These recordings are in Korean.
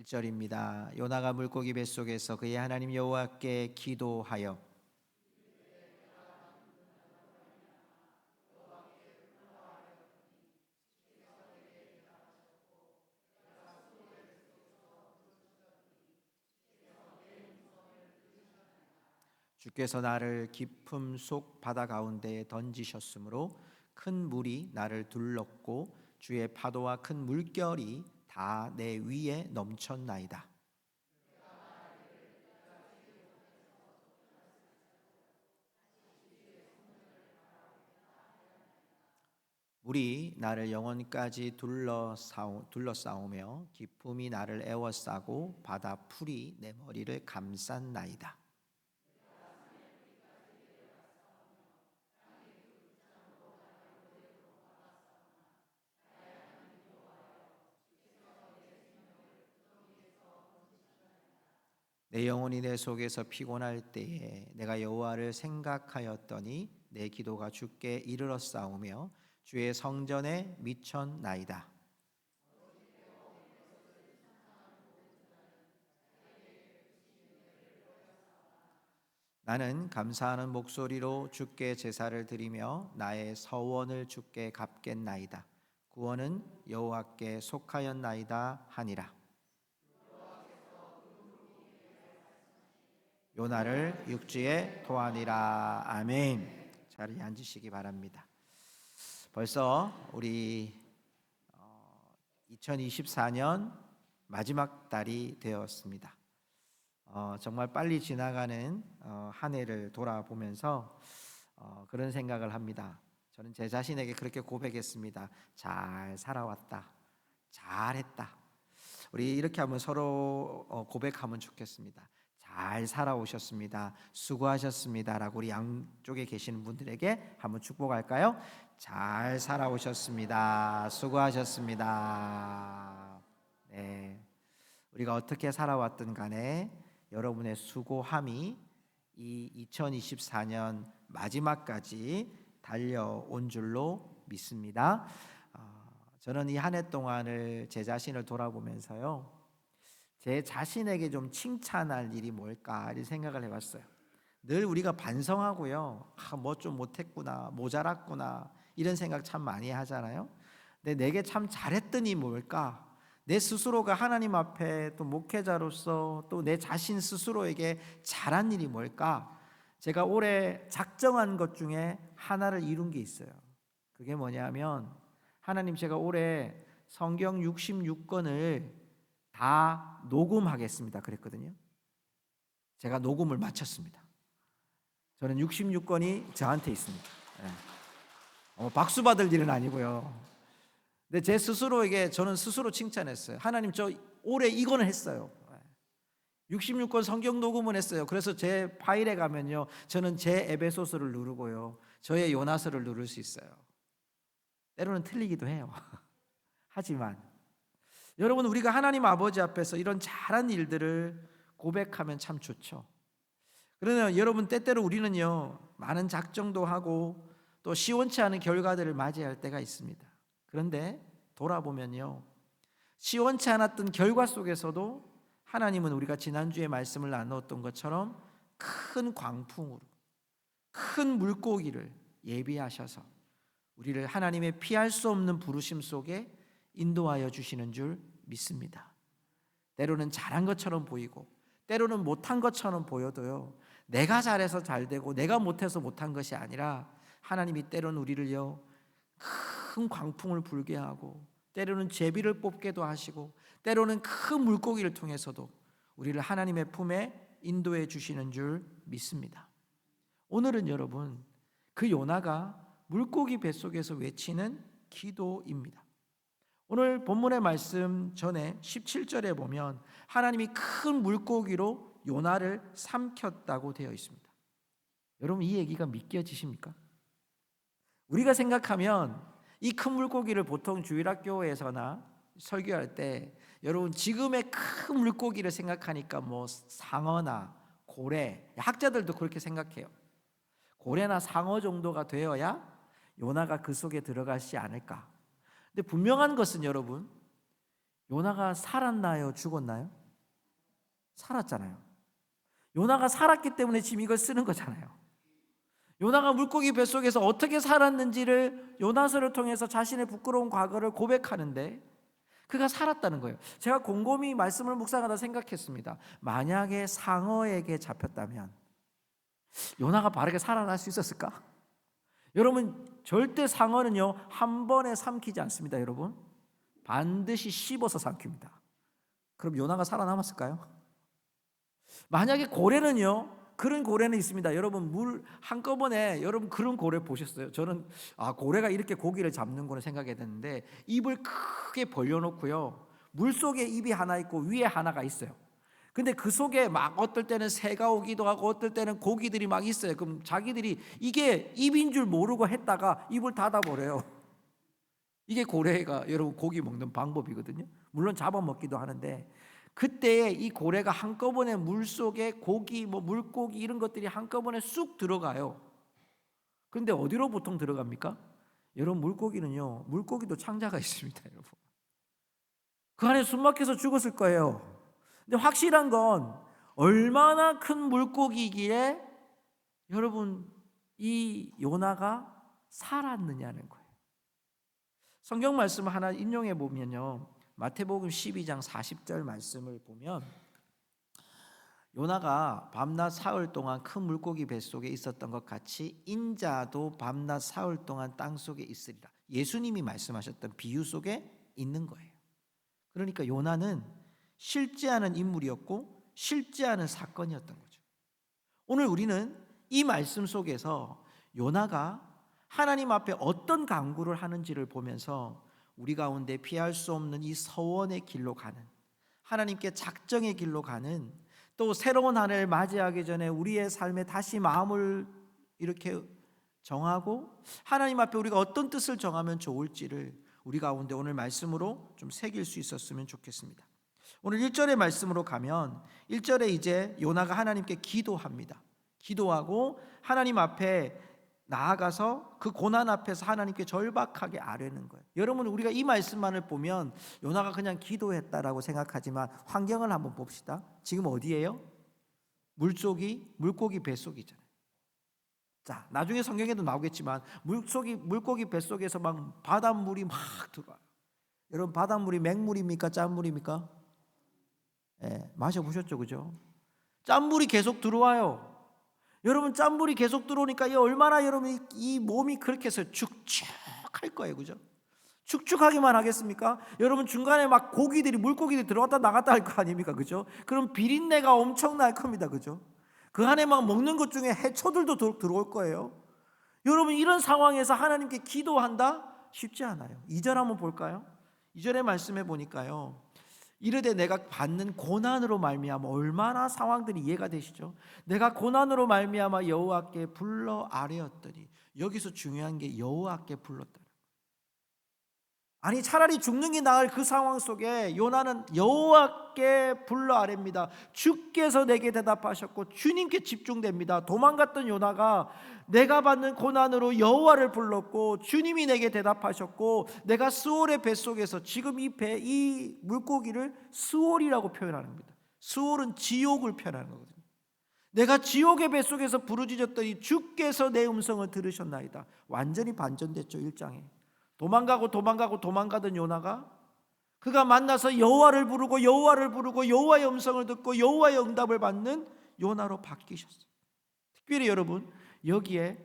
1절입니다. 요나가 물고기 뱃속에서 그의 하나님 여호와께 기도하여 주께서 나를 깊음 속 바다 가운데에 던지셨으므로 큰 물이 나를 둘렀고 주의 파도와 큰 물결이 다 내 위에 넘쳤나이다. 물이 나를 영원까지 둘러싸우며 기품이 나를 에워싸고 바다 풀이 내 머리를 감쌌나이다. 내 영혼이 내 속에서 피곤할 때에 내가 여호와를 생각하였더니 내 기도가 주께 이르렀사오며 주의 성전에 미쳤나이다. 나는 감사하는 목소리로 주께 제사를 드리며 나의 서원을 주께 갚겠나이다. 구원은 여호와께 속하였나이다 하니라. 요나를 육지에 토하니라. 아멘. 자리에 앉으시기 바랍니다. 벌써 우리 2024년 마지막 달이 되었습니다. 정말 빨리 지나가는 한 해를 돌아보면서 그런 생각을 합니다. 저는 제 자신에게 그렇게 고백했습니다. 잘 살아왔다. 잘했다. 우리 이렇게 한번 서로 고백하면 좋겠습니다. 잘 살아오셨습니다. 수고하셨습니다. 라고 우리 양쪽에 계시는 분들에게 한번 축복할까요? 잘 살아오셨습니다. 수고하셨습니다. 네. 우리가 어떻게 살아왔든 간에 여러분의 수고함이 이 2024년 마지막까지 달려온 줄로 믿습니다. 저는 이 한 해 동안을 제 자신을 돌아보면서요, 제 자신에게 좀 칭찬할 일이 뭘까 이런 생각을 해봤어요. 늘 우리가 반성하고요, 뭐 좀 못했구나, 모자랐구나 이런 생각 참 많이 하잖아요. 근데 내게 참 잘했더니 뭘까? 내 스스로가 하나님 앞에 또 목회자로서 또 내 자신 스스로에게 잘한 일이 뭘까? 제가 올해 작정한 것 중에 하나를 이룬 게 있어요. 그게 뭐냐면, 하나님, 제가 올해 성경 66권을 다 녹음하겠습니다 그랬거든요. 제가 녹음을 마쳤습니다. 저는 66권이 저한테 있습니다. 박수 받을 일은 아니고요. 근데 제 스스로에게 저는 스스로 칭찬했어요. 하나님, 저 올해 이거는 했어요. 66권 성경 녹음을 했어요. 그래서 제 파일에 가면요, 저는 제 에베소서를 누르고요, 저의 요나서를 누를 수 있어요. 때로는 틀리기도 해요. 하지만 여러분, 우리가 하나님 아버지 앞에서 이런 잘한 일들을 고백하면 참 좋죠. 그러나 여러분, 때때로 우리는요, 많은 작정도 하고 또 시원치 않은 결과들을 맞이할 때가 있습니다. 그런데 돌아보면요, 시원치 않았던 결과 속에서도 하나님은 우리가 지난주에 말씀을 나누었던 것처럼 큰 광풍으로, 큰 물고기를 예비하셔서 우리를 하나님의 피할 수 없는 부르심 속에 인도하여 주시는 줄 믿습니다. 때로는 잘한 것처럼 보이고 때로는 못한 것처럼 보여도요, 내가 잘해서 잘되고 내가 못해서 못한 것이 아니라 하나님이 때로는 우리를요, 큰 광풍을 불게 하고 때로는 제비를 뽑게도 하시고 때로는 큰 물고기를 통해서도 우리를 하나님의 품에 인도해 주시는 줄 믿습니다. 오늘은 여러분, 그 요나가 물고기 뱃속에서 외치는 기도입니다. 오늘 본문의 말씀 전에 17절에 보면 하나님이 큰 물고기로 요나를 삼켰다고 되어 있습니다. 여러분, 이 얘기가 믿겨지십니까? 우리가 생각하면 이 큰 물고기를 보통 주일학교에서나 설교할 때 여러분, 지금의 큰 물고기를 생각하니까 뭐 상어나 고래, 학자들도 그렇게 생각해요. 고래나 상어 정도가 되어야 요나가 그 속에 들어가지 않을까. 근데 분명한 것은 여러분, 요나가 살았나요? 죽었나요? 살았잖아요. 요나가 살았기 때문에 지금 이걸 쓰는 거잖아요. 요나가 물고기 뱃속에서 어떻게 살았는지를 요나서를 통해서 자신의 부끄러운 과거를 고백하는데 그가 살았다는 거예요. 제가 곰곰이 말씀을 묵상하다 생각했습니다. 만약에 상어에게 잡혔다면 요나가 바르게 살아날 수 있었을까? 여러분, 절대 상어는요 한 번에 삼키지 않습니다. 여러분, 반드시 씹어서 삼킵니다. 그럼 요나가 살아남았을까요? 만약에 고래는요, 그런 고래는 있습니다. 여러분, 물 한꺼번에 여러분 그런 고래 보셨어요? 저는 고래가 이렇게 고기를 잡는구나 생각했는데 입을 크게 벌려놓고요, 물 속에 입이 하나 있고 위에 하나가 있어요. 근데 그 속에 막 어떨 때는 새가 오기도 하고 어떨 때는 고기들이 막 있어요. 그럼 자기들이 이게 입인 줄 모르고 했다가 입을 닫아버려요. 이게 고래가 여러분 고기 먹는 방법이거든요. 물론 잡아먹기도 하는데 그때 이 고래가 한꺼번에 물속에 고기, 물고기 이런 것들이 한꺼번에 쑥 들어가요. 그런데 어디로 보통 들어갑니까? 여러분, 물고기는요, 물고기도 창자가 있습니다. 여러분, 그 안에 숨 막혀서 죽었을 거예요. 근데 확실한 건 얼마나 큰 물고기이기에 여러분 이 요나가 살았느냐는 거예요. 성경 말씀 하나 인용해 보면요, 마태복음 12장 40절 말씀을 보면 요나가 밤낮 사흘 동안 큰 물고기 뱃속에 있었던 것 같이 인자도 밤낮 사흘 동안 땅속에 있으리라. 예수님이 말씀하셨던 비유 속에 있는 거예요. 그러니까 요나는 실제하는 인물이었고 실제하는 사건이었던 거죠. 오늘 우리는 이 말씀 속에서 요나가 하나님 앞에 어떤 간구를 하는지를 보면서 우리 가운데 피할 수 없는 이 서원의 길로 가는, 하나님께 작정의 길로 가는, 또 새로운 한 해를 맞이하기 전에 우리의 삶에 다시 마음을 이렇게 정하고 하나님 앞에 우리가 어떤 뜻을 정하면 좋을지를 우리 가운데 오늘 말씀으로 좀 새길 수 있었으면 좋겠습니다. 오늘 1절의 말씀으로 가면 1절에 이제 요나가 하나님께 기도합니다. 기도하고 하나님 앞에 나아가서 그 고난 앞에서 하나님께 절박하게 아뢰는 거예요. 여러분, 우리가 이 말씀만을 보면 요나가 그냥 기도했다라고 생각하지만 환경을 한번 봅시다. 지금 어디예요? 물고기 뱃속이잖아요. 자, 나중에 성경에도 나오겠지만 물고기 뱃속에서 막 바닷물이 막 들어와요. 여러분, 바닷물이 맹물입니까? 짠물입니까? 마셔보셨죠, 그죠? 짠물이 계속 들어와요. 여러분, 짠물이 계속 들어오니까 얼마나 여러분 이 몸이 그렇게 해서 축축할 거예요, 그죠? 축축하기만 하겠습니까? 여러분, 중간에 막 물고기들이 들어왔다 나갔다 할 거 아닙니까, 그죠? 그럼 비린내가 엄청날 겁니다, 그죠? 그 안에 막 먹는 것 중에 해초들도 들어올 거예요. 여러분, 이런 상황에서 하나님께 기도한다? 쉽지 않아요. 2절 한번 볼까요? 2절의 말씀해 보니까요, 이르되 내가 받는 고난으로 말미암아, 얼마나 상황들이 이해가 되시죠? 내가 고난으로 말미암아 여호와께 불러 아뢰었더니, 여기서 중요한 게 여호와께 불렀다. 아니, 차라리 죽는 게 나을 그 상황 속에 요나는 여호와께 불러 아뢰입니다. 주께서 내게 대답하셨고 주님께 집중됩니다. 도망갔던 요나가 내가 받는 고난으로 여호와를 불렀고 주님이 내게 대답하셨고, 내가 스올의 뱃속에서 지금 이 물고기를 스올이라고 표현하는 겁니다. 스올은 지옥을 표현하는 거거든요. 내가 지옥의 뱃속에서 부르짖었더니 주께서 내 음성을 들으셨나이다. 완전히 반전됐죠. 1장에 도망가던 요나가 그가 만나서 여호와를 부르고 여호와의 음성을 듣고 여호와의 응답을 받는 요나로 바뀌셨어요. 특별히 여러분, 여기에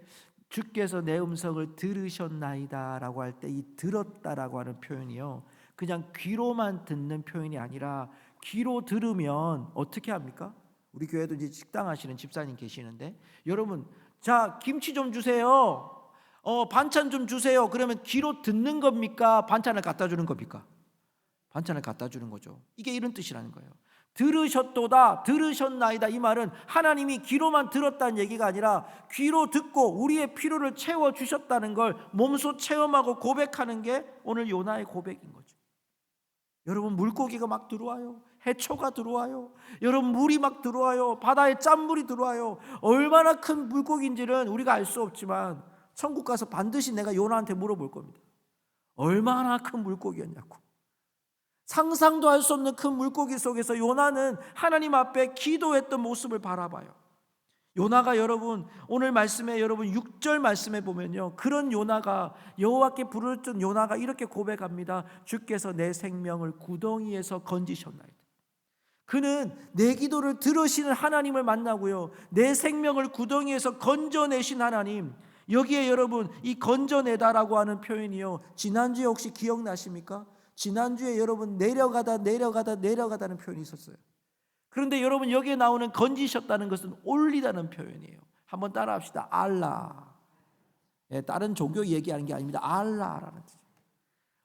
주께서 내 음성을 들으셨나이다 라고 할 때 이 들었다라고 하는 표현이요, 그냥 귀로만 듣는 표현이 아니라 귀로 들으면 어떻게 합니까? 우리 교회도 이제 식당 하시는 집사님 계시는데, 여러분, 자, 김치 좀 주세요, 반찬 좀 주세요. 그러면 귀로 듣는 겁니까? 반찬을 갖다 주는 겁니까? 반찬을 갖다 주는 거죠. 이게 이런 뜻이라는 거예요. 들으셨도다, 들으셨나이다. 이 말은 하나님이 귀로만 들었다는 얘기가 아니라 귀로 듣고 우리의 필요를 채워주셨다는 걸 몸소 체험하고 고백하는 게 오늘 요나의 고백인 거죠. 여러분, 물고기가 막 들어와요. 해초가 들어와요. 여러분, 물이 막 들어와요. 바다에 짠물이 들어와요. 얼마나 큰 물고기인지는 우리가 알 수 없지만 천국 가서 반드시 내가 요나한테 물어볼 겁니다. 얼마나 큰 물고기였냐고. 상상도 할 수 없는 큰 물고기 속에서 요나는 하나님 앞에 기도했던 모습을 바라봐요. 요나가 여러분 오늘 말씀에 여러분 6절 말씀에 보면요, 그런 요나가 여호와께 부르짖은 요나가 이렇게 고백합니다. 주께서 내 생명을 구덩이에서 건지셨나이다. 그는 내 기도를 들으시는 하나님을 만나고요, 내 생명을 구덩이에서 건져내신 하나님, 여기에 여러분 이 건져내다라고 하는 표현이요, 지난주에 혹시 기억나십니까? 지난주에 여러분 내려가다는 표현이 있었어요. 그런데 여러분 여기에 나오는 건지셨다는 것은 올리다는 표현이에요. 한번 따라합시다. 알라. 다른 종교 얘기하는 게 아닙니다. 알라라는 뜻이에요.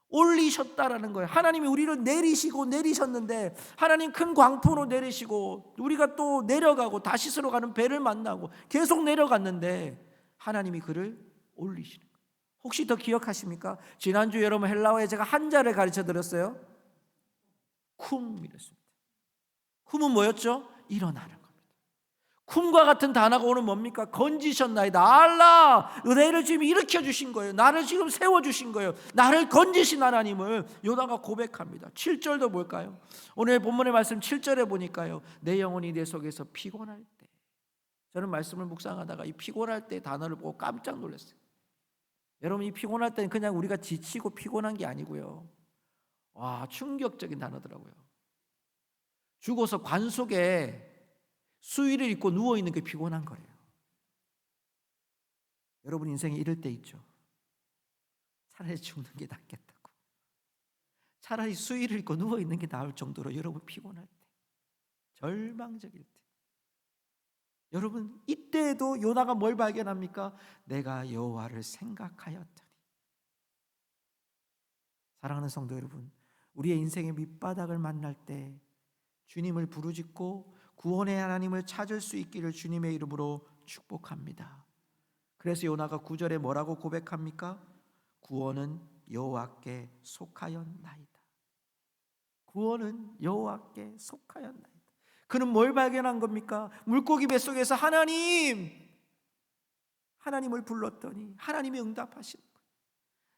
올리셨다라는 거예요. 하나님이 우리를 내리셨는데, 하나님 큰 광풍으로 내리시고 우리가 또 내려가고 다시스로 가는 배를 만나고 계속 내려갔는데 하나님이 그를 올리시는 거예요. 혹시 더 기억하십니까? 지난주 여러분 헬라어에 제가 한자를 가르쳐 드렸어요. 쿰이랬습니다. 쿰은 뭐였죠? 일어나는 겁니다. 쿰과 같은 단어가 오늘 뭡니까? 건지셨나이다. 알라, 은혜를 지금 일으켜 주신 거예요. 나를 지금 세워 주신 거예요. 나를 건지신 하나님을 요나가 고백합니다. 7절도 볼까요? 오늘 본문의 말씀 7절에 보니까요, 내 영혼이 내 속에서 피곤할 때, 저는 말씀을 묵상하다가 이 피곤할 때 단어를 보고 깜짝 놀랐어요. 여러분, 이 피곤할 때는 그냥 우리가 지치고 피곤한 게 아니고요, 와, 충격적인 단어더라고요. 죽어서 관 속에 수의를 입고 누워있는 게 피곤한 거예요. 여러분 인생에 이럴 때 있죠. 차라리 죽는 게 낫겠다고, 차라리 수의를 입고 누워있는 게 나을 정도로 여러분 피곤할 때, 절망적일 때, 여러분 이때에도 요나가 뭘 발견합니까? 내가 여호와를 생각하였더니. 사랑하는 성도 여러분, 우리의 인생의 밑바닥을 만날 때 주님을 부르짖고 구원의 하나님을 찾을 수 있기를 주님의 이름으로 축복합니다. 그래서 요나가 9절에 뭐라고 고백합니까? 구원은 여호와께 속하였나이다. 구원은 여호와께 속하였나이다. 그는 뭘 발견한 겁니까? 물고기 뱃속에서 하나님을 불렀더니 하나님이 응답하시는 거예요.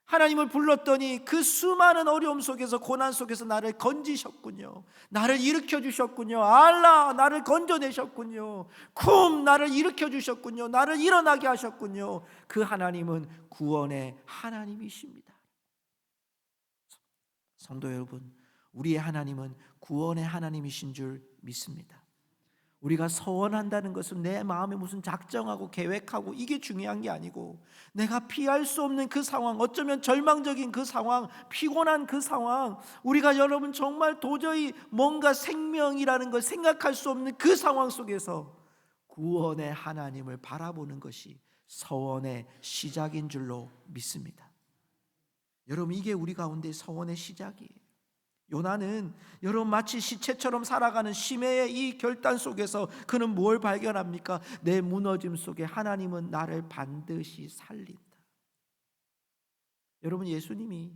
하나님을 불렀더니 그 수많은 어려움 속에서, 고난 속에서 나를 건지셨군요. 나를 일으켜 주셨군요. 알라, 나를 건져내셨군요. 쿰, 나를 일으켜 주셨군요. 나를 일어나게 하셨군요. 그 하나님은 구원의 하나님이십니다. 성도 여러분, 우리의 하나님은 구원의 하나님이신 줄 믿습니다. 우리가 서원한다는 것은 내 마음에 무슨 작정하고 계획하고 이게 중요한 게 아니고, 내가 피할 수 없는 그 상황, 어쩌면 절망적인 그 상황, 피곤한 그 상황, 우리가 여러분 정말 도저히 뭔가 생명이라는 걸 생각할 수 없는 그 상황 속에서 구원의 하나님을 바라보는 것이 서원의 시작인 줄로 믿습니다. 여러분, 이게 우리 가운데 서원의 시작이에요. 요나는 여러분 마치 시체처럼 살아가는 심해의 이 결단 속에서 그는 뭘 발견합니까? 내 무너짐 속에 하나님은 나를 반드시 살린다. 여러분, 예수님이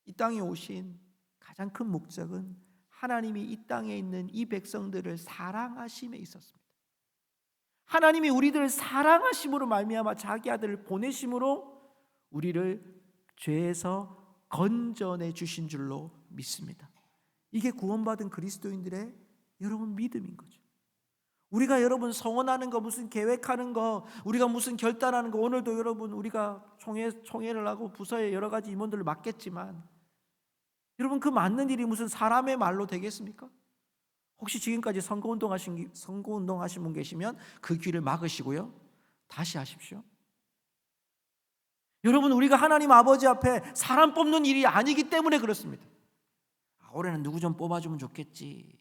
이 땅에 오신 가장 큰 목적은 하나님이 이 땅에 있는 이 백성들을 사랑하심에 있었습니다. 하나님이 우리들을 사랑하심으로 말미암아 자기 아들을 보내심으로 우리를 죄에서 건져내 주신 줄로 믿습니다. 이게 구원받은 그리스도인들의 여러분 믿음인 거죠. 우리가 여러분 성원하는 거, 무슨 계획하는 거, 우리가 무슨 결단하는 거, 오늘도 여러분 우리가 총회를 하고 부서에 여러 가지 임원들을 맡겠지만, 여러분 그 맡는 일이 무슨 사람의 말로 되겠습니까? 혹시 지금까지 선거운동 하신 분 계시면 그 귀를 막으시고요, 다시 하십시오. 여러분, 우리가 하나님 아버지 앞에 사람 뽑는 일이 아니기 때문에 그렇습니다. 올해는 누구 좀 뽑아주면 좋겠지.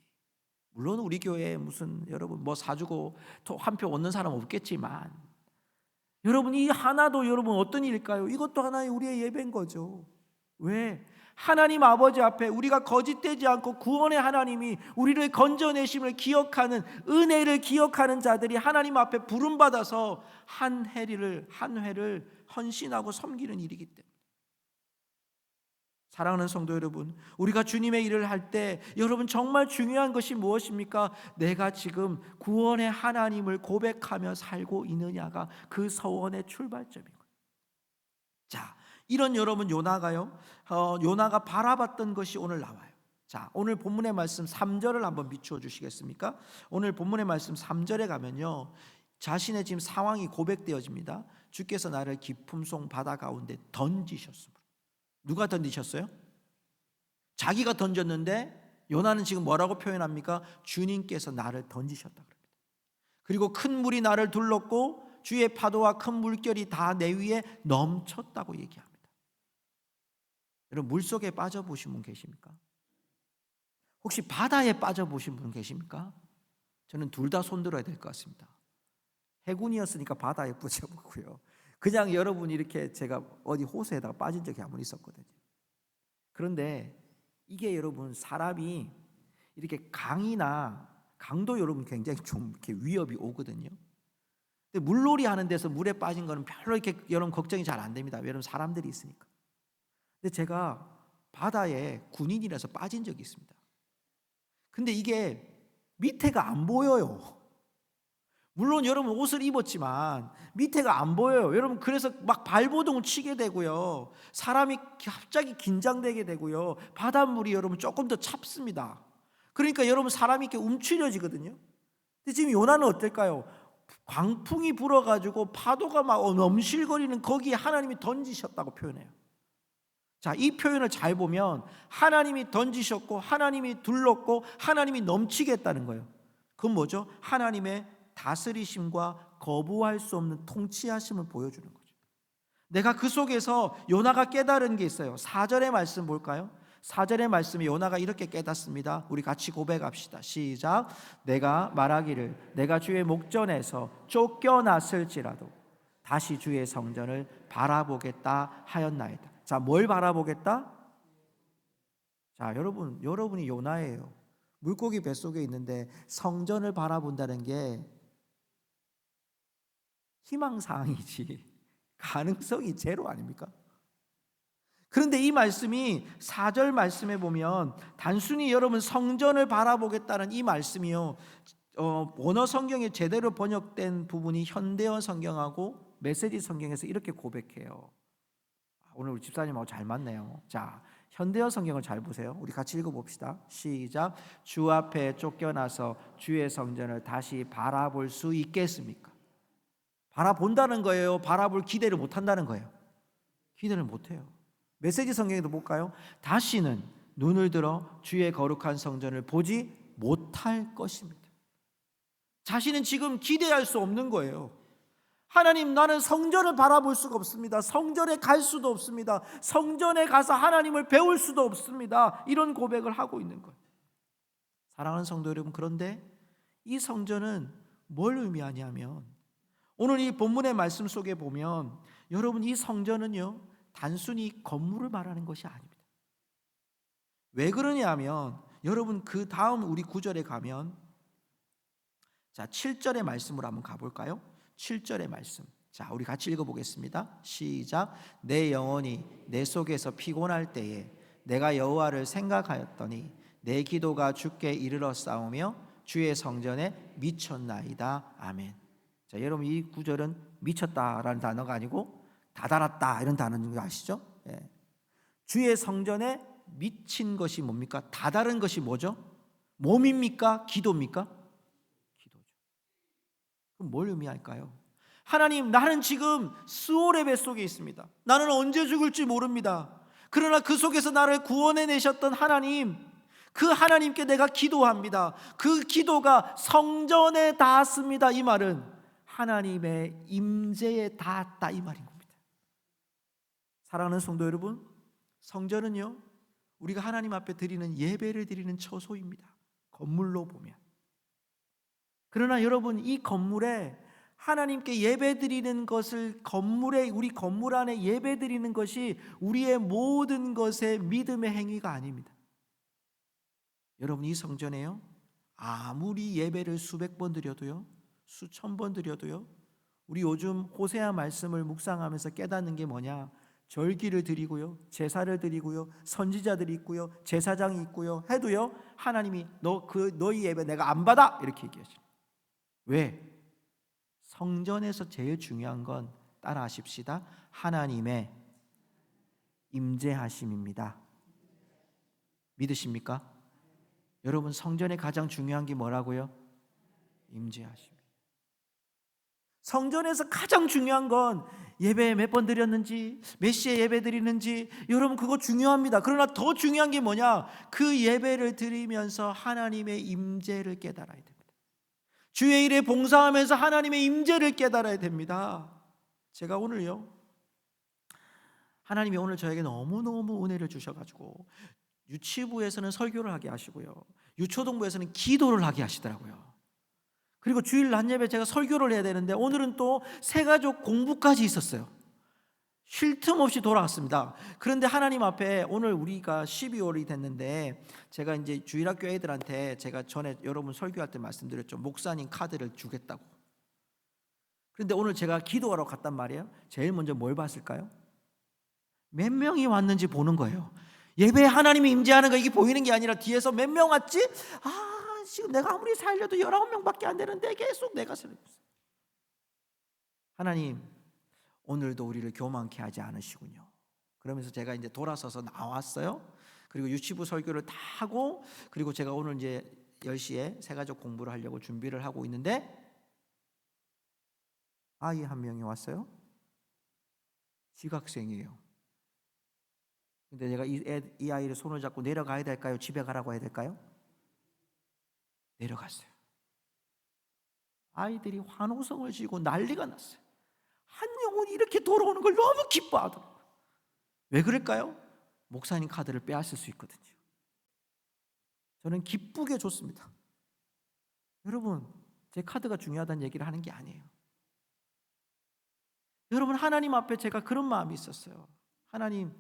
물론 우리 교회에 무슨 여러분 뭐 사주고 한 표 얻는 사람 없겠지만, 여러분 이 하나도 여러분 어떤 일일까요? 이것도 하나의 우리의 예배인 거죠. 왜? 하나님 아버지 앞에 우리가 거짓되지 않고 구원의 하나님이 우리를 건져내심을 기억하는, 은혜를 기억하는 자들이 하나님 앞에 부름받아서 한 회를 헌신하고 섬기는 일이기 때문에. 사랑하는 성도 여러분, 우리가 주님의 일을 할 때 여러분 정말 중요한 것이 무엇입니까? 내가 지금 구원의 하나님을 고백하며 살고 있느냐가 그 서원의 출발점이고, 자, 이런 여러분 요나가요. 요나가 바라봤던 것이 오늘 나와요. 자, 오늘 본문의 말씀 3절을 한번 비추어 주시겠습니까? 오늘 본문의 말씀 3절에 가면요, 자신의 지금 상황이 고백되어집니다. 주께서 나를 깊음송 바다 가운데 던지셨습니다. 누가 던지셨어요? 자기가 던졌는데 요나는 지금 뭐라고 표현합니까? 주님께서 나를 던지셨다 그럽니다. 그리고 큰 물이 나를 둘렀고 주의 파도와 큰 물결이 다 내 위에 넘쳤다고 얘기합니다. 여러분, 물속에 빠져보신 분 계십니까? 혹시 바다에 빠져보신 분 계십니까? 저는 둘 다 손들어야 될 것 같습니다. 해군이었으니까 바다에 빠져보고요, 그냥 여러분 이렇게 제가 어디 호수에다가 빠진 적이 한 번 있었거든요. 그런데 이게 여러분, 사람이 이렇게 강도 여러분 굉장히 좀 이렇게 위협이 오거든요. 근데 물놀이 하는 데서 물에 빠진 거는 별로 이렇게 여러분 걱정이 잘 안 됩니다. 여러분, 사람들이 있으니까. 근데 제가 바다에 군인이라서 빠진 적이 있습니다. 근데 이게 밑에가 안 보여요. 물론 여러분 옷을 입었지만 밑에가 안 보여요. 여러분, 그래서 막 발버둥을 치게 되고요, 사람이 갑자기 긴장되게 되고요, 바닷물이 여러분 조금 더 찹습니다. 그러니까 여러분, 사람이 이렇게 움츠려지거든요. 근데 지금 요나는 어떨까요? 광풍이 불어가지고 파도가 막 넘실거리는 거기에 하나님이 던지셨다고 표현해요. 자, 이 표현을 잘 보면 하나님이 던지셨고 하나님이 둘렀고 하나님이 넘치게 했다는 거예요. 그건 뭐죠? 하나님의 다스리심과 거부할 수 없는 통치하심을 보여주는 거죠. 내가 그 속에서 요나가 깨달은 게 있어요. 4절의 말씀 볼까요? 4절의 말씀에 요나가 이렇게 깨닫습니다. 우리 같이 고백합시다. 시작. 내가 말하기를 내가 주의 목전에서 쫓겨났을지라도 다시 주의 성전을 바라보겠다 하였나이다. 자, 뭘 바라보겠다? 자, 여러분이 요나예요. 물고기 뱃속에 있는데 성전을 바라본다는 게 희망사항이지 가능성이 제로 아닙니까? 그런데 이 말씀이 4절 말씀에 보면 단순히 여러분 성전을 바라보겠다는 이 말씀이요, 원어 성경에 제대로 번역된 부분이 현대어 성경하고 메시지 성경에서 이렇게 고백해요. 오늘 우리 집사님하고 잘 맞네요. 자, 현대어 성경을 잘 보세요. 우리 같이 읽어봅시다. 시작. 주 앞에 쫓겨나서 주의 성전을 다시 바라볼 수 있겠습니까? 바라본다는 거예요? 바라볼 기대를 못한다는 거예요? 기대를 못해요. 메시지 성경에도 볼까요? 다시는 눈을 들어 주의 거룩한 성전을 보지 못할 것입니다. 자신은 지금 기대할 수 없는 거예요. 하나님, 나는 성전을 바라볼 수가 없습니다. 성전에 갈 수도 없습니다. 성전에 가서 하나님을 배울 수도 없습니다. 이런 고백을 하고 있는 거예요. 사랑하는 성도 여러분, 그런데 이 성전은 뭘 의미하냐면 오늘 이 본문의 말씀 속에 보면 여러분, 이 성전은요 단순히 건물을 말하는 것이 아닙니다. 왜 그러냐면 여러분, 그 다음 우리 9절에 가면, 자 7절의 말씀으로 한번 가볼까요? 7절의 말씀, 자 우리 같이 읽어보겠습니다. 시작. 내 영혼이 내 속에서 피곤할 때에 내가 여호와를 생각하였더니 내 기도가 주께 이르러 싸우며 주의 성전에 미쳤나이다. 아멘. 자, 여러분, 이 구절은 미쳤다라는 단어가 아니고 다다랐다 이런 단어인 거 아시죠? 예. 주의 성전에 미친 것이 뭡니까? 다다른 것이 뭐죠? 몸입니까? 기도입니까? 기도죠. 그럼 뭘 의미할까요? 하나님, 나는 지금 스올의 뱃속에 있습니다. 나는 언제 죽을지 모릅니다. 그러나 그 속에서 나를 구원해내셨던 하나님, 그 하나님께 내가 기도합니다. 그 기도가 성전에 닿았습니다. 이 말은 하나님의 임재에 닿았다 이 말인 겁니다. 사랑하는 성도 여러분, 성전은요 우리가 하나님 앞에 드리는 예배를 드리는 처소입니다. 건물로 보면. 그러나 여러분, 이 건물에 하나님께 예배 드리는 것을, 우리 건물 안에 예배 드리는 것이 우리의 모든 것의 믿음의 행위가 아닙니다. 여러분, 이 성전에요 아무리 예배를 수백 번 드려도요, 수천 번 드려도요, 우리 요즘 호세아 말씀을 묵상하면서 깨닫는 게 뭐냐? 절기를 드리고요, 제사를 드리고요, 선지자들이 있고요, 제사장이 있고요 해도요, 하나님이 너희 예배 내가 안 받아 이렇게 얘기하죠. 왜? 성전에서 제일 중요한 건 따라하십시다. 하나님의 임재하심입니다. 믿으십니까? 여러분, 성전의 가장 중요한 게 뭐라고요? 임재하심. 성전에서 가장 중요한 건 예배 몇 번 드렸는지, 몇 시에 예배 드리는지, 여러분 그거 중요합니다. 그러나 더 중요한 게 뭐냐? 그 예배를 드리면서 하나님의 임재를 깨달아야 됩니다. 주의 일에 봉사하면서 하나님의 임재를 깨달아야 됩니다. 제가 오늘요, 하나님이 오늘 저에게 너무너무 은혜를 주셔가지고 유치부에서는 설교를 하게 하시고요, 유초동부에서는 기도를 하게 하시더라고요. 그리고 주일 낮 예배 제가 설교를 해야 되는데 오늘은 또 새가족 공부까지 있었어요. 쉴 틈 없이 돌아왔습니다. 그런데 하나님 앞에 오늘 우리가 12월이 됐는데, 제가 이제 주일학교 애들한테 제가 전에 여러분 설교할 때 말씀드렸죠. 목사님 카드를 주겠다고. 그런데 오늘 제가 기도하러 갔단 말이에요. 제일 먼저 뭘 봤을까요? 몇 명이 왔는지 보는 거예요. 예배에 하나님이 임재하는 거 이게 보이는 게 아니라 뒤에서 몇 명 왔지? 지금 내가 아무리 살려도 19명밖에 안 되는데 계속 내가 살리고 있어요. 하나님, 오늘도 우리를 교만케 하지 않으시군요. 그러면서 제가 이제 돌아서서 나왔어요. 그리고 유치부 설교를 다 하고, 그리고 제가 오늘 이제 10시에 새가족 공부를 하려고 준비를 하고 있는데 아이 한 명이 왔어요. 지각생이에요. 근데 제가 이 아이를 손을 잡고 내려가야 될까요? 집에 가라고 해야 될까요? 내려갔어요. 아이들이 환호성을 지고 난리가 났어요. 한 영혼이 이렇게 돌아오는 걸 너무 기뻐하더라고요. 왜 그럴까요? 목사님 카드를 빼앗을 수 있거든요. 저는 기쁘게 줬습니다. 여러분, 제 카드가 중요하다는 얘기를 하는 게 아니에요. 여러분, 하나님 앞에 제가 그런 마음이 있었어요. 하나님,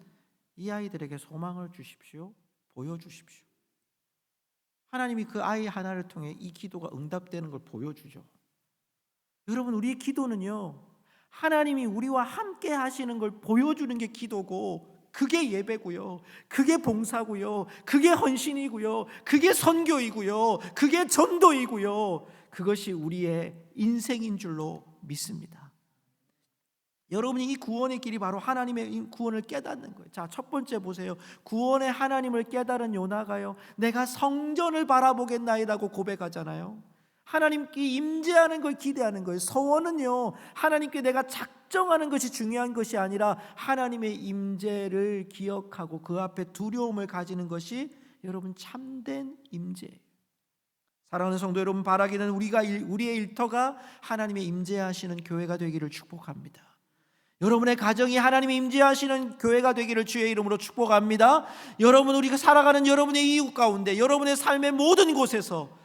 이 아이들에게 소망을 주십시오. 보여주십시오. 하나님이 그 아이 하나를 통해 이 기도가 응답되는 걸 보여주죠. 여러분, 우리의 기도는요, 하나님이 우리와 함께 하시는 걸 보여주는 게 기도고, 그게 예배고요, 그게 봉사고요, 그게 헌신이고요, 그게 선교이고요, 그게 전도이고요, 그것이 우리의 인생인 줄로 믿습니다. 여러분이 이 구원의 길이 바로 하나님의 구원을 깨닫는 거예요. 자, 첫 번째 보세요. 구원의 하나님을 깨달은 요나가요, 내가 성전을 바라보겠나이다고 고백하잖아요. 하나님께 임재하는 걸 기대하는 거예요. 서원은요, 하나님께 내가 작정하는 것이 중요한 것이 아니라 하나님의 임재를 기억하고 그 앞에 두려움을 가지는 것이 여러분 참된 임재예요. 사랑하는 성도 여러분, 바라기는 우리의 일터가 하나님의 임재하시는 교회가 되기를 축복합니다. 여러분의 가정이 하나님의 임재하시는 교회가 되기를 주의 이름으로 축복합니다. 여러분, 우리가 살아가는 여러분의 이웃 가운데, 여러분의 삶의 모든 곳에서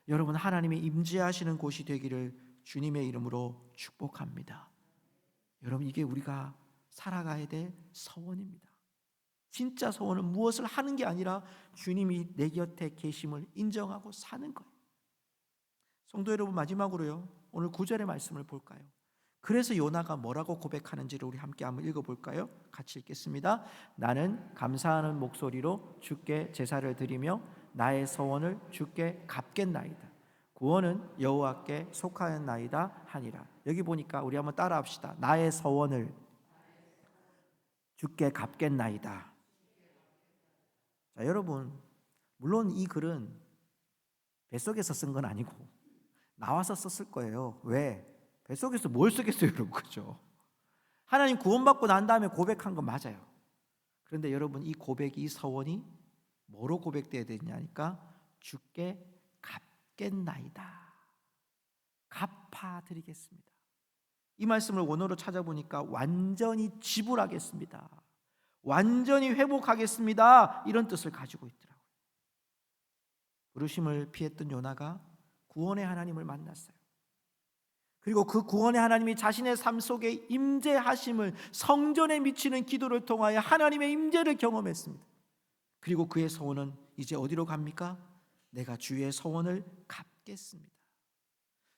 여러분 하나님의 임재하시는 곳이 되기를 주님의 이름으로 축복합니다. 여러분, 이게 우리가 살아가야 될 서원입니다. 진짜 서원은 무엇을 하는 게 아니라 주님이 내 곁에 계심을 인정하고 사는 거예요. 성도 여러분, 마지막으로요, 오늘 9절의 말씀을 볼까요? 그래서 요나가 뭐라고 고백하는지를 우리 함께 한번 읽어볼까요? 같이 읽겠습니다. 나는 감사하는 목소리로 주께 제사를 드리며 나의 서원을 주께 갚겠나이다. 구원은 여호와께 속하였나이다 하니라. 여기 보니까 우리 한번 따라합시다. 나의 서원을 주께 갚겠나이다. 자, 여러분, 물론 이 글은 뱃속에서 쓴 건 아니고 나와서 썼을 거예요. 왜? 뱃속에서 뭘 쓰겠어요, 여러분, 그죠? 하나님 구원받고 난 다음에 고백한 건 맞아요. 그런데 여러분, 이 고백이, 이 서원이 뭐로 고백돼야 되냐니까 주께 갚겠나이다. 갚아드리겠습니다. 이 말씀을 원어로 찾아보니까 완전히 지불하겠습니다, 완전히 회복하겠습니다, 이런 뜻을 가지고 있더라고요. 부르심을 피했던 요나가 구원의 하나님을 만났어요. 그리고 그 구원의 하나님이 자신의 삶 속에 임재하심을, 성전에 미치는 기도를 통하여 하나님의 임재를 경험했습니다. 그리고 그의 서원은 이제 어디로 갑니까? 내가 주의 서원을 갚겠습니다.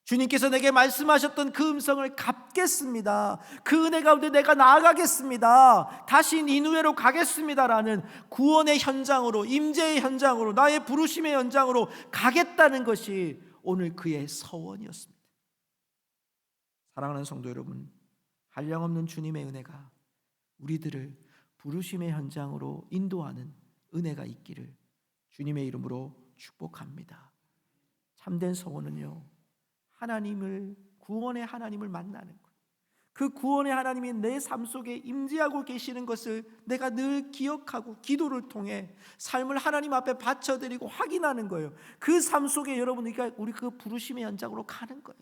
주님께서 내게 말씀하셨던 그 음성을 갚겠습니다. 그 은혜 가운데 내가 나아가겠습니다. 다시 니느웨로 가겠습니다라는 구원의 현장으로, 임재의 현장으로, 나의 부르심의 현장으로 가겠다는 것이 오늘 그의 서원이었습니다. 사랑하는 성도 여러분, 한량없는 주님의 은혜가 우리들을 부르심의 현장으로 인도하는 은혜가 있기를 주님의 이름으로 축복합니다. 참된 소원은요, 하나님을, 구원의 하나님을 만나는 것. 그 구원의 하나님이 내 삶 속에 임재하고 계시는 것을 내가 늘 기억하고 기도를 통해 삶을 하나님 앞에 바쳐드리고 확인하는 거예요. 그 삶 속에 여러분, 그러니까 우리 그 부르심의 현장으로 가는 거예요.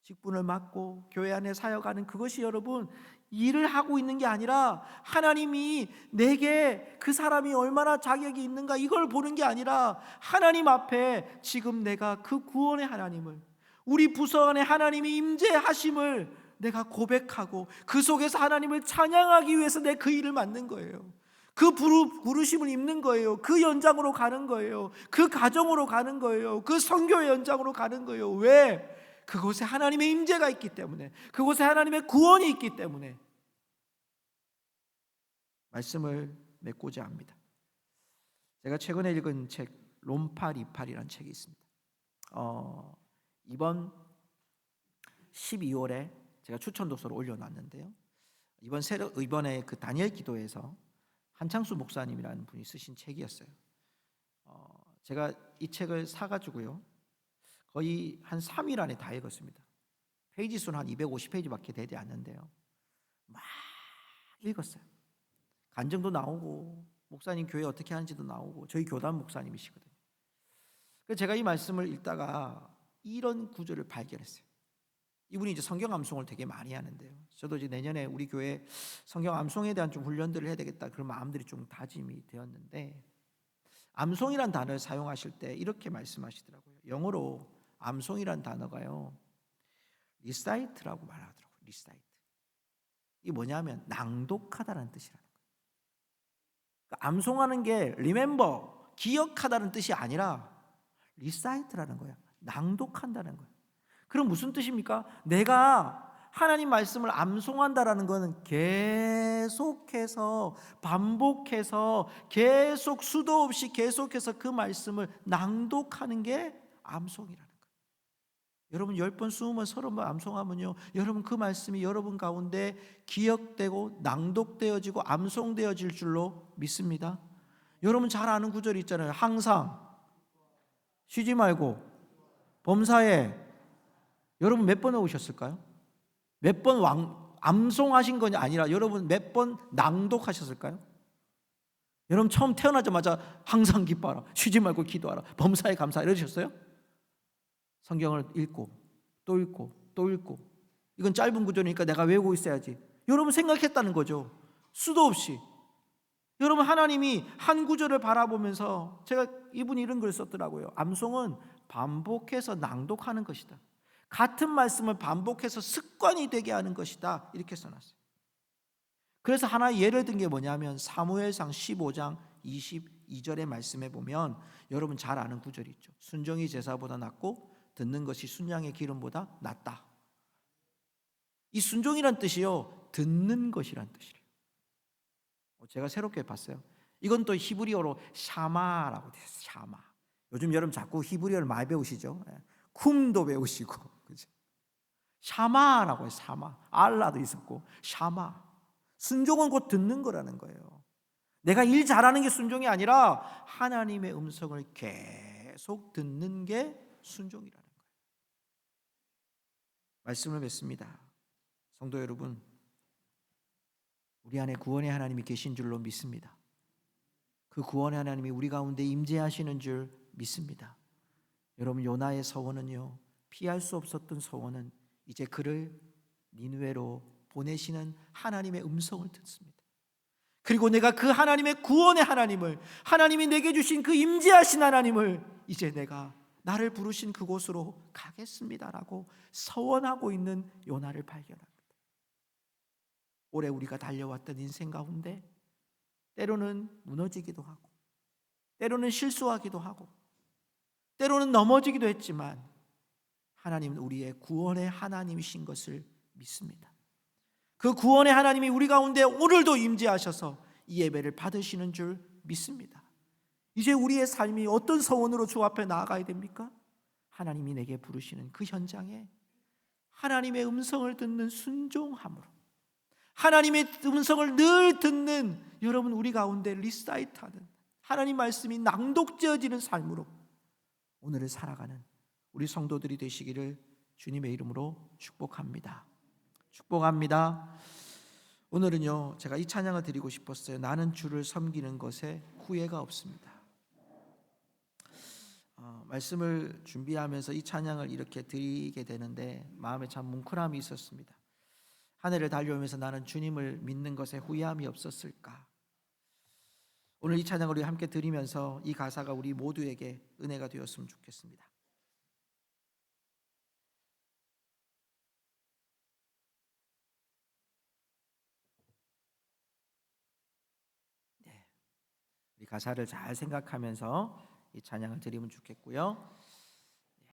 직분을 맡고 교회 안에 사역하는 그것이 여러분 일을 하고 있는 게 아니라 하나님이 내게 그 사람이 얼마나 자격이 있는가 이걸 보는 게 아니라 하나님 앞에 지금 내가 그 구원의 하나님을, 우리 부서 안에 하나님이 임재하심을 내가 고백하고 그 속에서 하나님을 찬양하기 위해서 내 그 일을 맡는 거예요. 그 부르심을 입는 거예요. 그 연장으로 가는 거예요. 그 가정으로 가는 거예요. 그 선교의 연장으로 가는 거예요. 왜? 그곳에 하나님의 임재가 있기 때문에, 그곳에 하나님의 구원이 있기 때문에. 말씀을 맺고자 합니다. 제가 최근에 읽은 책 롬팔이팔이라는 책이 있습니다. 이번 12월에 제가 추천 독서로 올려놨는데요. 이번에 그 다니엘 기도에서 한창수 목사님이라는 분이 쓰신 책이었어요. 제가 이 책을 사가지고요, 거의 한 3일 안에 다 읽었습니다. 페이지 수는 한 250페이지밖에 되지 않는데요, 막 읽었어요. 간증도 나오고 목사님 교회 어떻게 하는지도 나오고, 저희 교단 목사님이시거든요. 그래서 제가 이 말씀을 읽다가 이런 구절을 발견했어요. 이분이 이제 성경 암송을 되게 많이 하는데요, 저도 이제 내년에 우리 교회 성경 암송에 대한 좀 훈련들을 해야 되겠다 그런 마음들이 좀 다짐이 되었는데, 암송이란 단어를 사용하실 때 이렇게 말씀하시더라고요. 영어로 암송이란 단어가요, 리사이트라고 말하더라고요. 리사이트. 이게 뭐냐면 낭독하다라는 뜻이라는 거예요. 그러니까 암송하는 게 remember, 기억하다는 뜻이 아니라 리사이트라는 거예요. 낭독한다는 거예요. 그럼 무슨 뜻입니까? 내가 하나님 말씀을 암송한다라는 것은 계속해서 반복해서 계속 수도 없이 계속해서 그 말씀을 낭독하는 게 암송이라는 거예요. 여러분 10번, 20번, 30번 암송하면요, 여러분 그 말씀이 여러분 가운데 기억되고 낭독되어지고 암송되어질 줄로 믿습니다. 여러분 잘 아는 구절이 있잖아요. 항상 쉬지 말고 범사에. 여러분 몇 번 외우셨을까요? 몇 번 암송하신 것이 아니라 여러분 몇 번 낭독하셨을까요? 여러분 처음 태어나자마자 항상 기뻐하라, 쉬지 말고 기도하라, 범사에 감사하라 이러셨어요? 성경을 읽고 또 읽고 또 읽고, 이건 짧은 구절이니까 내가 외우고 있어야지, 여러분 생각했다는 거죠. 수도 없이. 여러분 하나님이 한 구절을 바라보면서, 제가 이분이 이런 글 썼더라고요. 암송은 반복해서 낭독하는 것이다. 같은 말씀을 반복해서 습관이 되게 하는 것이다, 이렇게 써놨어요. 그래서 하나의 예를 든 게 뭐냐면 사무엘상 15장 22절의 말씀에 보면 여러분 잘 아는 구절이 있죠. 순종이 제사보다 낫고 듣는 것이 순양의 기름보다 낫다. 이 순종이란 뜻이요, 듣는 것이란 뜻이래요. 제가 새롭게 봤어요. 이건 또 히브리어로 샤마라고 돼요. 샤마. 요즘 여러분 자꾸 히브리어를 많이 배우시죠? 쿰도 배우시고, 그죠? 샤마라고 해요. 샤마. 알라도 있었고 샤마. 순종은 곧 듣는 거라는 거예요. 내가 일 잘하는 게 순종이 아니라 하나님의 음성을 계속 듣는 게 순종이라는 거예요. 말씀을 맺습니다. 성도 여러분, 우리 안에 구원의 하나님이 계신 줄로 믿습니다. 그 구원의 하나님이 우리 가운데 임재하시는 줄 믿습니다. 여러분 요나의 서원은요, 피할 수 없었던 서원은 이제 그를 니느웨로 보내시는 하나님의 음성을 듣습니다. 그리고 내가 그 하나님의 구원의 하나님을, 하나님이 내게 주신 그 임재하신 하나님을 이제 내가 나를 부르신 그곳으로 가겠습니다라고 서원하고 있는 요나를 발견합니다. 올해 우리가 달려왔던 인생 가운데 때로는 무너지기도 하고, 때로는 실수하기도 하고, 때로는 넘어지기도 했지만 하나님은 우리의 구원의 하나님이신 것을 믿습니다. 그 구원의 하나님이 우리 가운데 오늘도 임재하셔서 이 예배를 받으시는 줄 믿습니다. 이제 우리의 삶이 어떤 서원으로 주 앞에 나아가야 됩니까? 하나님이 내게 부르시는 그 현장에 하나님의 음성을 듣는 순종함으로, 하나님의 음성을 늘 듣는 여러분, 우리 가운데 리사이트하는 하나님 말씀이 낭독되어지는 삶으로 오늘을 살아가는 우리 성도들이 되시기를 주님의 이름으로 축복합니다. 축복합니다. 오늘은요, 제가 이 찬양을 드리고 싶었어요. 나는 주를 섬기는 것에 후회가 없습니다. 말씀을 준비하면서 이 찬양을 이렇게 드리게 되는데 마음에 참 뭉클함이 있었습니다. 한 해를 달려오면서 나는 주님을 믿는 것에 후회함이 없었을까? 오늘 이 찬양을 우리 함께 드리면서 이 가사가 우리 모두에게 은혜가 되었으면 좋겠습니다. 네, 우리 가사를 잘 생각하면서 이 찬양을 드리면 좋겠고요.